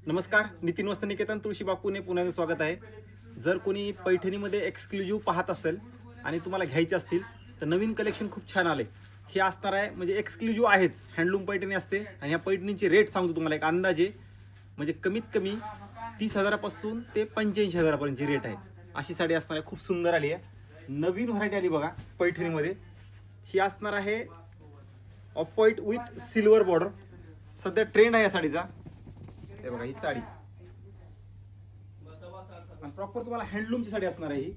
नमस्कार, नितीन वस्त्रनिकेतन तुळशीबाग पुणे पुन्हा स्वागत आहे. जर कोणी पैठणीमध्ये एक्सक्लुझिव्ह पाहत असेल आणि तुम्हाला घ्यायचे असतील तर नवीन कलेक्शन खूप छान आले. हे असणार आहे म्हणजे एक्सक्लुझिव्ह आहेच, हँडलूम पैठणी असते आणि या पैठणीचे रेट सांगतो तुम्हाला एक अंदाजे, म्हणजे कमीत कमी 30,000 पासून ते 85,000 पर्यंतची रेट आहे. अशी साडी असणार आहे, खूप सुंदर आली आहे. नवीन व्हरायटी आली बघा पैठणीमध्ये. ही असणार आहे off white with silver border. सध्या ट्रेंड आहे या साडीचा. हे बघा ही साडी आणि प्रॉपर तुम्हाला हँडलूमची साडी असणार आहे. ही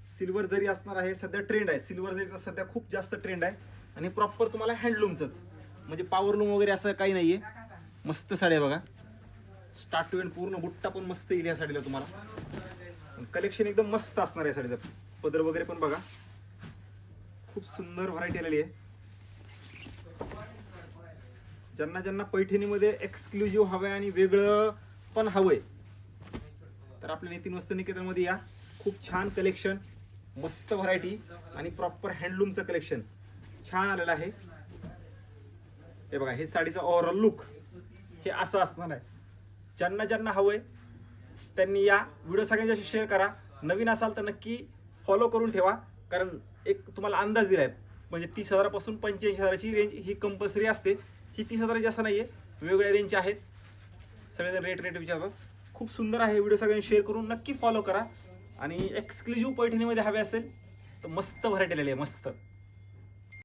सिल्वर जरी असणार आहे, सध्या ट्रेंड आहे. सिल्वर जरीचा सध्या खूप जास्त ट्रेंड आहे आणि प्रॉपर तुम्हाला हँडलूमच, म्हणजे पॉवरलूम वगैरे असं काही नाहीये. मस्त साडी आहे बघा. स्टार्ट टू एंड पूर्ण बुट्टा पण मस्त येईल या साडीला तुम्हाला. कलेक्शन एकदम मस्त असणार आहे साडीचं. पदर वगैरे पण बघा, खूप सुंदर व्हरायटी आलेली आहे. ज्यांना ज्यांना पैठणीमध्ये एक्सक्लुझिव्ह हवंय आणि वेगळं पण हवंय तर आपल्या नितीन वस्त्रनिकेतनमध्ये या. खूप छान कलेक्शन, मस्त व्हरायटी आणि प्रॉपर हँडलूमचं कलेक्शन छान आलेलं आहे. हे बघा, हे साडीचा ओव्हरऑल लुक हे असं असणार आहे. ज्यांना ज्यांना हवंय त्यांनी या. व्हिडिओ सगळ्यांच्याशी शेअर करा. नवीन असाल तर नक्की फॉलो करून ठेवा, कारण एक तुम्हाला अंदाज दिलाय म्हणजे 30,000 पासून 85,000ची रेंज ही कंपल्सरी असते. ही 30,000ची असं नाहीये, वेगवेगळ्या रेंजचे आहेत. सगळेजण रेट विचारतात. खूप सुंदर आहे. व्हिडिओ सगळ्यांनी शेअर करून नक्की फॉलो करा. आणि एक्सक्लुझिव्ह पैठणीमध्ये हवे असेल तर मस्त व्हरायटी आलेली आहे, मस्त.